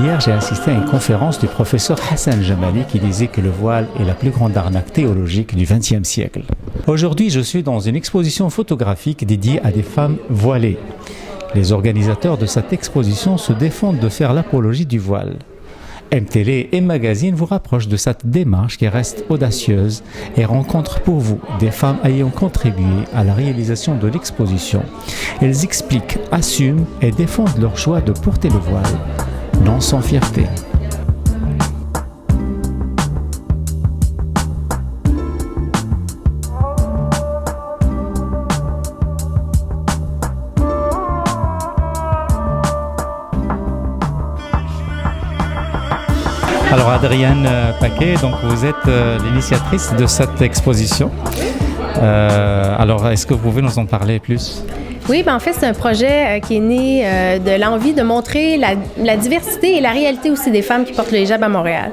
Hier, j'ai assisté à une conférence du professeur Hassan Jamali qui disait que le voile est la plus grande arnaque théologique du XXe siècle. Aujourd'hui, je suis dans une exposition photographique dédiée à des femmes voilées. Les organisateurs de cette exposition se défendent de faire l'apologie du voile. MTélé et Magazine vous rapprochent de cette démarche qui reste audacieuse et rencontre pour vous des femmes ayant contribué à la réalisation de l'exposition. Elles expliquent, assument et défendent leur choix de porter le voile, non sans fierté. Alors Adrienne Paquet, donc vous êtes l'initiatrice de cette exposition. Alors est-ce que vous pouvez nous en parler plus? Oui, en fait, c'est un projet qui est né de l'envie de montrer la diversité et la réalité aussi des femmes qui portent le hijab à Montréal.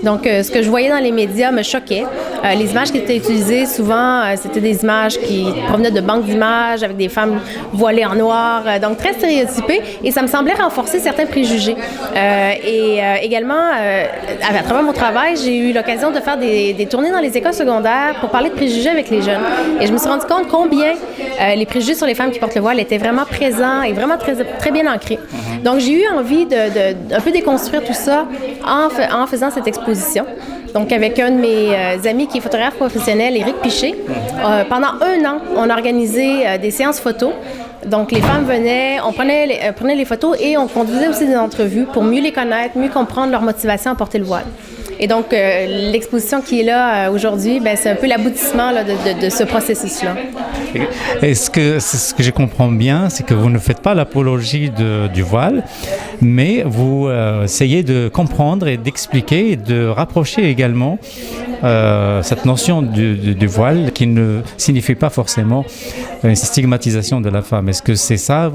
Donc, ce que je voyais dans les médias me choquait. Les images qui étaient utilisées, souvent, c'était des images qui provenaient de banques d'images avec des femmes voilées en noir, donc très stéréotypées, et ça me semblait renforcer certains préjugés. Également, à travers mon travail, j'ai eu l'occasion de faire des tournées dans les écoles secondaires pour parler de préjugés avec les jeunes. Et je me suis rendu compte combien les préjugés sur les femmes qui portent le voile étaient vraiment présents et vraiment très, très bien ancrés. Donc, j'ai eu envie de un peu déconstruire tout ça en faisant cette exposition. Donc, avec un de mes amis qui est photographe professionnel, Éric Piché, pendant 1 an, on a organisé des séances photos. Donc, les femmes venaient, on prenait les photos et on conduisait aussi des entrevues pour mieux les connaître, mieux comprendre leur motivation à porter le voile. Et donc, l'exposition qui est là aujourd'hui, c'est un peu l'aboutissement là, de ce processus-là. Est-ce que je comprends bien, c'est que vous ne faites pas l'apologie du voile, mais vous essayez de comprendre et d'expliquer et de rapprocher également cette notion du voile qui ne signifie pas forcément une stigmatisation de la femme. Est-ce que c'est ça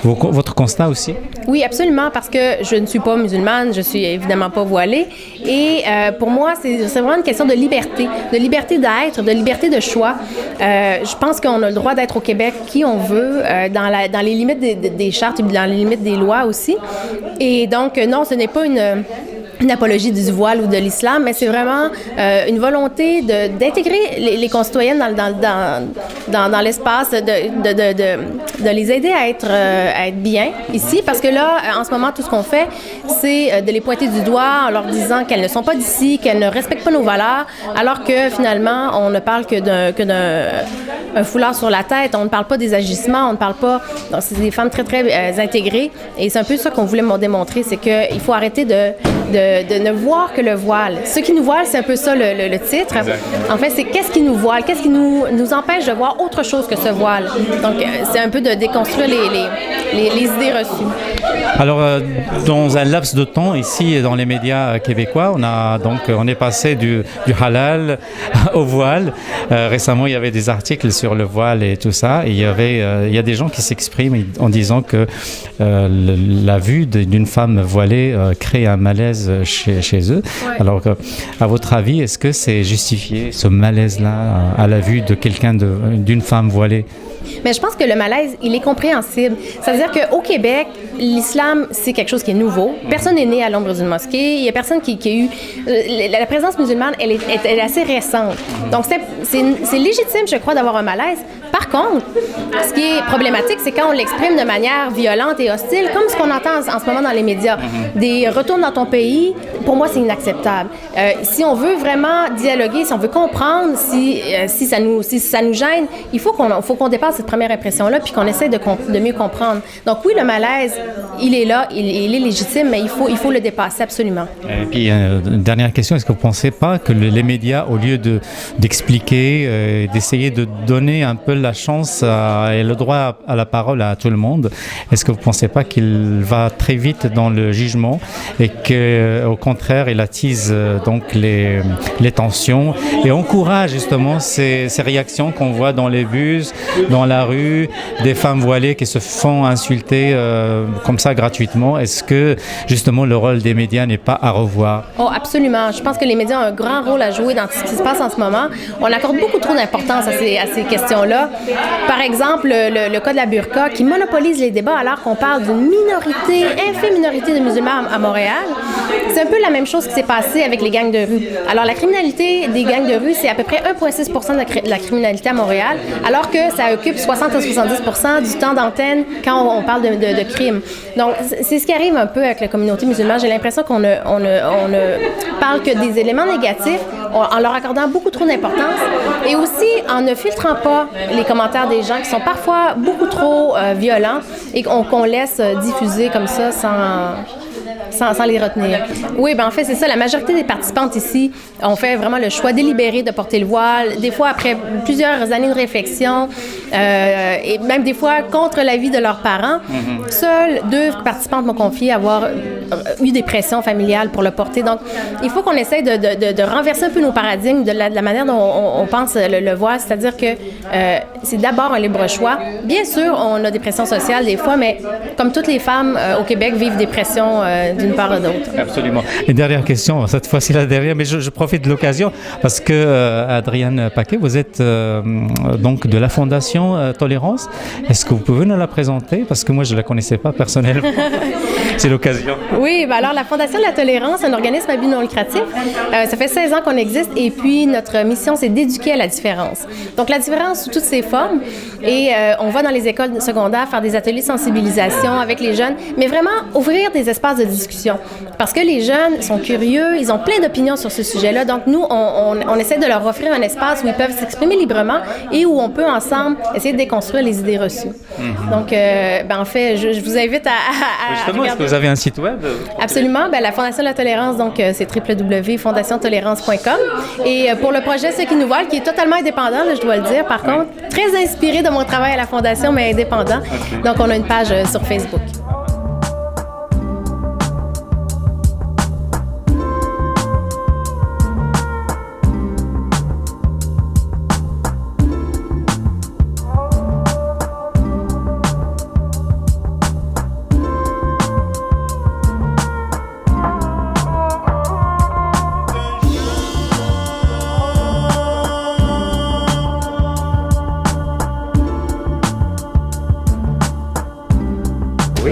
votre constat aussi? Oui, absolument, parce que je ne suis pas musulmane, je suis évidemment pas voilée. Et pour moi, c'est vraiment une question de liberté d'être, de liberté de choix. Je pense qu'on a le droit d'être au Québec qui on veut, dans les limites des chartes et dans les limites des lois aussi. Et donc, non, ce n'est pas une apologie du voile ou de l'islam, mais c'est vraiment une volonté d'intégrer les concitoyennes dans l'espace, de les aider à être bien ici, parce que là, en ce moment, tout ce qu'on fait, c'est de les pointer du doigt en leur disant qu'elles ne sont pas d'ici, qu'elles ne respectent pas nos valeurs, alors que finalement, on ne parle que d'un foulard sur la tête, on ne parle pas des agissements, on ne parle pas... Donc, c'est des femmes très, très intégrées, et c'est un peu ça qu'on voulait démontrer, c'est qu'il faut arrêter de ne voir que le voile. Ce qui nous voile, c'est un peu ça le titre. Exactement. En fait, c'est qu'est-ce qui nous voile, qu'est-ce qui nous empêche de voir autre chose que ce voile. Donc, c'est un peu de déconstruire les idées reçues. Alors, dans un laps de temps, ici, dans les médias québécois, on est passé du halal au voile. Récemment, il y avait des articles sur le voile et tout ça. Et il y a des gens qui s'expriment en disant que la vue d'une femme voilée crée un malaise chez eux. Ouais. Alors, à votre avis, est-ce que c'est justifié, ce malaise-là, à la vue de d'une femme voilée? Mais je pense que le malaise, il est compréhensible. C'est-à-dire qu'au Québec, l'islam, c'est quelque chose qui est nouveau. Personne n'est né à l'ombre d'une mosquée. Il y a personne qui a eu... La présence musulmane, elle est assez récente. Donc, c'est légitime, je crois, d'avoir un malaise. Par contre, ce qui est problématique, c'est quand on l'exprime de manière violente et hostile, comme ce qu'on entend en ce moment dans les médias. Des retournes dans ton pays, pour moi, c'est inacceptable. Si on veut vraiment dialoguer, si on veut comprendre, si ça nous gêne, il faut qu'on dépasse cette première impression-là, puis qu'on essaie de mieux comprendre. Donc oui, le malaise, il est là, il est légitime, mais il faut le dépasser absolument. Et puis, une dernière question, est-ce que vous ne pensez pas que les médias, au lieu d'expliquer, d'essayer de donner un peu la chance et le droit à la parole à tout le monde, est-ce que vous ne pensez pas qu'il va très vite dans le jugement et qu'au contraire, il attise donc les tensions et encourage justement ces réactions qu'on voit dans les bus, dans la rue, des femmes voilées qui se font insulter comme ça gratuitement? Est-ce que justement le rôle des médias n'est pas à revoir? Oh, absolument. Je pense que les médias ont un grand rôle à jouer dans ce qui se passe en ce moment. On accorde beaucoup trop d'importance à ces questions-là. Par exemple, le cas de la burqa qui monopolise les débats alors qu'on parle d'une minorité, infime minorité de musulmans à Montréal. C'est un peu la même chose qui s'est passée avec les gangs de rue. Alors, la criminalité des gangs de rue, c'est à peu près 1,6 % de la criminalité à Montréal, alors que ça occupe 60 à 70 % du temps d'antenne quand on parle de crimes. Donc, c'est ce qui arrive un peu avec la communauté musulmane. J'ai l'impression qu'on ne parle que des éléments négatifs en leur accordant beaucoup trop d'importance et aussi en ne filtrant pas les commentaires des gens qui sont parfois beaucoup trop violents et qu'on laisse diffuser comme ça sans les retenir. Oui, ben en fait, c'est ça. La majorité des participantes ici ont fait vraiment le choix délibéré de porter le voile, des fois après plusieurs années de réflexion et même des fois contre l'avis de leurs parents. Seules 2 participantes m'ont confié avoir eu des pressions familiales pour le porter. Donc, il faut qu'on essaye de renverser un peu nos paradigmes de la manière dont on pense le voile, c'est-à-dire que c'est d'abord un libre choix. Bien sûr, on a des pressions sociales des fois, mais comme toutes les femmes au Québec vivent des pressions d'une part ou d'autre. Absolument. Une dernière question, cette fois-ci la dernière, mais je profite de l'occasion parce que Adrienne Paquet, vous êtes donc de la Fondation Tolérance. Est-ce que vous pouvez nous la présenter? Parce que moi, je ne la connaissais pas personnellement. C'est l'occasion. Oui, ben alors la Fondation de la Tolérance, un organisme à but non lucratif. Ça fait 16 ans qu'on existe et puis notre mission, c'est d'éduquer à la différence. Donc la différence sous toutes ses formes et on va dans les écoles secondaires faire des ateliers de sensibilisation avec les jeunes, mais vraiment ouvrir des espaces de discussion. Parce que les jeunes sont curieux, ils ont plein d'opinions sur ce sujet-là. Donc nous, on essaie de leur offrir un espace où ils peuvent s'exprimer librement et où on peut ensemble essayer de déconstruire les idées reçues. Donc, ben en fait, je vous invite à justement, est-ce que vous avez un site web? Absolument. Ben, la Fondation de la Tolérance, donc c'est www.fondationtolérance.com. Et pour le projet Ceux qui nous voilent, qui est totalement indépendant, là, je dois le dire, par contre, très inspiré de mon travail à la Fondation, mais indépendant. Okay. Donc, on a une page sur Facebook.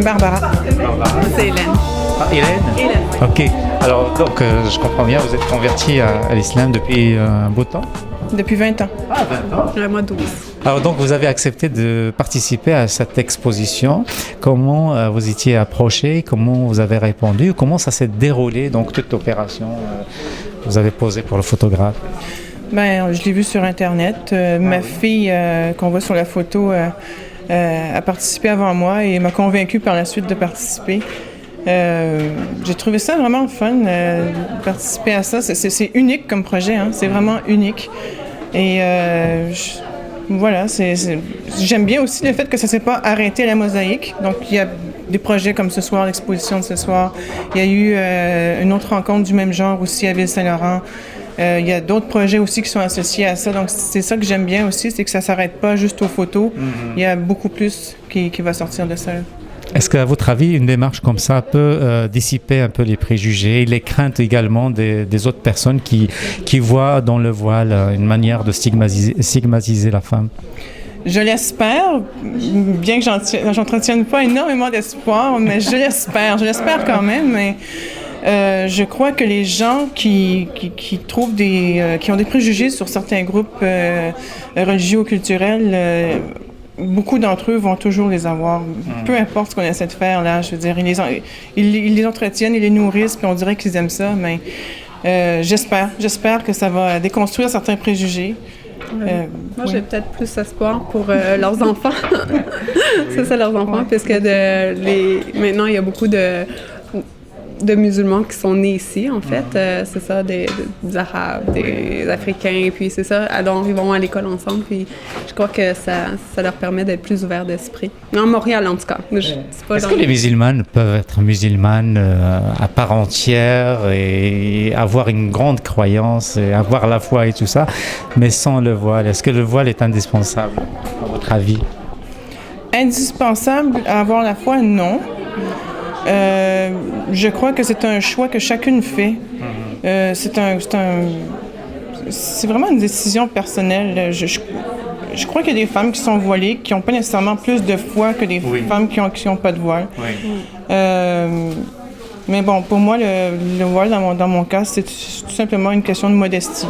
Barbara. C'est Hélène. Ah, Hélène? Hélène. Ok. Alors, donc, je comprends bien, vous êtes convertie à l'islam depuis un beau temps? Depuis 20 ans. Ah, 20 ans? Le mois 12. Alors, donc, vous avez accepté de participer à cette exposition. Comment vous étiez approché? Comment vous avez répondu? Comment ça s'est déroulé, donc, toute l'opération vous avez posée pour le photographe? Ben, je l'ai vu sur Internet. Ma fille, qu'on voit sur la photo, a participé avant moi et m'a convaincue par la suite de participer. J'ai trouvé ça vraiment fun, de participer à ça. C'est unique comme projet, hein? C'est vraiment unique. Et voilà, j'aime bien aussi le fait que ça ne s'est pas arrêté à la mosaïque. Donc, il y a des projets comme ce soir, l'exposition de ce soir. Il y a eu une autre rencontre du même genre aussi à Ville-Saint-Laurent. Il y a d'autres projets aussi qui sont associés à ça. Donc, c'est ça que j'aime bien aussi, c'est que ça ne s'arrête pas juste aux photos. Il y a beaucoup plus qui va sortir de ça. Est-ce qu'à votre avis, une démarche comme ça peut dissiper un peu les préjugés et les craintes également des autres personnes qui voient dans le voile une manière de stigmatiser la femme? Je l'espère, bien que j'entretienne pas énormément d'espoir, mais je l'espère quand même. Mais je crois que les gens qui trouvent qui ont des préjugés sur certains groupes religieux ou culturels, beaucoup d'entre eux vont toujours les avoir. Peu importe ce qu'on essaie de faire, là, je veux dire, ils les entretiennent, ils les nourrissent, puis on dirait qu'ils aiment ça, mais j'espère que ça va déconstruire certains préjugés. Moi, j'ai peut-être plus espoir pour leurs enfants. C'est ça, leurs enfants, puisque maintenant, il y a beaucoup de musulmans qui sont nés ici, en fait. C'est ça, des Arabes, des Africains, puis c'est ça. Alors, ils vont à l'école ensemble, puis je crois que ça leur permet d'être plus ouverts d'esprit. En Montréal, en tout cas. Est-ce que les musulmanes peuvent être musulmanes à part entière et avoir une grande croyance, et avoir la foi et tout ça, mais sans le voile? Est-ce que le voile est indispensable, à votre avis? Indispensable à avoir la foi, non. Je crois que c'est un choix que chacune fait. C'est vraiment une décision personnelle. Je je crois qu'il y a des femmes qui sont voilées qui n'ont pas nécessairement plus de foi que des femmes qui ont pas de voile. Mais bon, pour moi, le voile, dans mon cas, c'est tout simplement une question de modestie.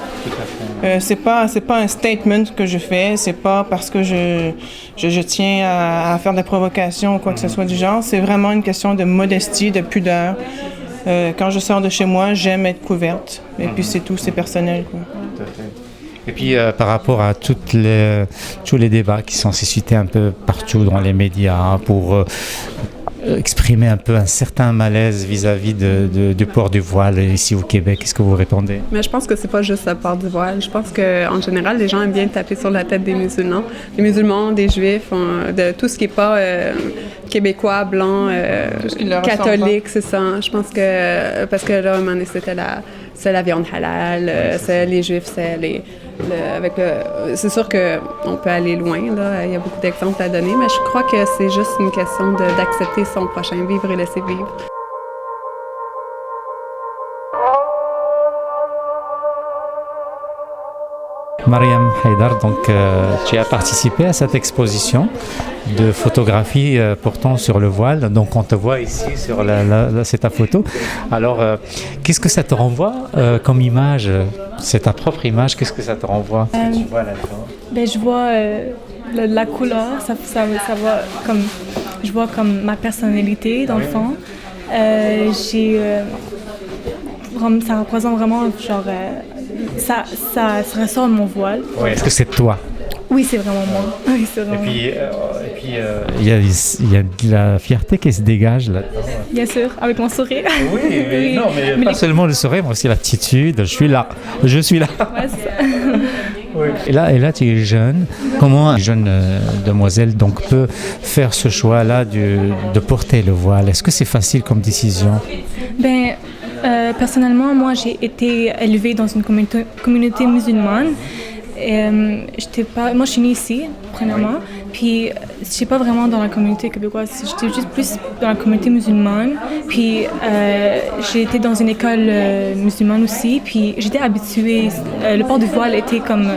C'est pas un statement que je fais, c'est pas parce que je tiens à faire de la provocation ou quoi que ce soit du genre. C'est vraiment une question de modestie, de pudeur. Quand je sors de chez moi, j'aime être couverte. Et puis c'est tout, c'est personnel, quoi. Tout à fait. Et puis par rapport à tous les débats qui sont suscités un peu partout dans les médias pour exprimer un peu un certain malaise vis-à-vis du port du voile ici au Québec, qu'est-ce que vous répondez? Mais je pense que c'est pas juste le port du voile. Je pense qu'en général, les gens aiment bien taper sur la tête des musulmans, des juifs, de tout ce qui est pas québécois, blanc, catholique, c'est ça. Je pense que, parce que là, à un moment donné, c'est la viande halal, c'est les juifs, c'est sûr qu'on peut aller loin, là. Il y a beaucoup d'exemples à donner, mais je crois que c'est juste une question d'accepter son prochain, vivre et laisser vivre. Mariam Haïdar, donc tu as participé à cette exposition de photographie portant sur le voile. Donc on te voit ici sur c'est ta photo. Alors qu'est-ce que ça te renvoie comme image? C'est ta propre image, qu'est-ce que ça te renvoie? Ce que tu vois là-dedans? Ben, je vois la couleur, ça va comme, je vois comme ma personnalité dans le fond. Ça représente vraiment genre ça ressort de mon voile. Oui, est-ce que c'est toi? Oui, c'est vraiment moi. Oui, c'est vraiment. Et puis il y a de la fierté qui se dégage là-dedans. Bien sûr, avec mon sourire. Oui, mais non, mais pas seulement le sourire, mais aussi l'attitude. Je suis là. Ouais, c'est ça. Oui. Et là, tu es jeune. Comment une jeune demoiselle donc peut faire ce choix-là de porter le voile? Est-ce que c'est facile comme décision? Ben, personnellement, moi, j'ai été élevée dans une communauté musulmane. Moi, je suis née ici, premièrement, puis je n'étais pas vraiment dans la communauté québécoise, j'étais juste plus dans la communauté musulmane, puis j'ai été dans une école musulmane aussi, puis j'étais habituée, le port du voile était comme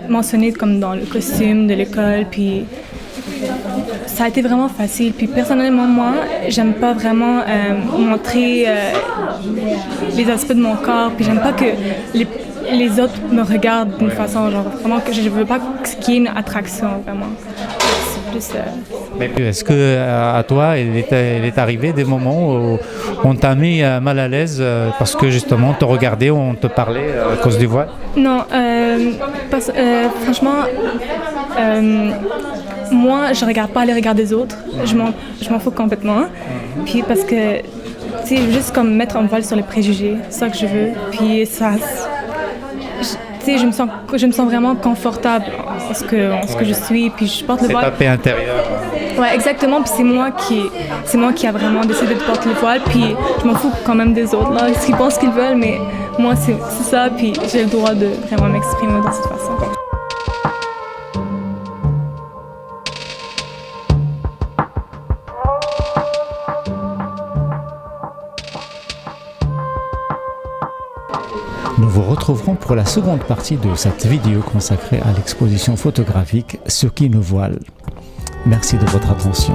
mentionné comme dans le costume de l'école, puis ça a été vraiment facile. Puis personnellement, moi, j'aime pas vraiment montrer les aspects de mon corps, puis j'aime pas que les autres me regardent d'une façon, genre vraiment que je veux pas qu'il y ait une attraction, vraiment. C'est plus... Mais est-ce que à toi, il est arrivé des moments où on t'a mis mal à l'aise parce que justement, on te regardait ou on te parlait à cause du voile? Non, franchement, moi, je regarde pas les regards des autres. Je m'en fous complètement. Puis parce que, tu sais, juste comme mettre un voile sur les préjugés, c'est ça que je veux. Puis ça... Tu sais, je me sens vraiment confortable en ce que je suis, puis je porte le voile. C'est ta paix intérieure. Ouais, exactement. Puis c'est moi qui a vraiment décidé de porter le voile. Puis je m'en fous quand même des autres là, ce qu'ils pensent qu'ils veulent, mais moi c'est ça. Puis j'ai le droit de vraiment m'exprimer de cette façon. Nous vous retrouverons pour la seconde partie de cette vidéo consacrée à l'exposition photographique « Ce qui nous voile ». Merci de votre attention.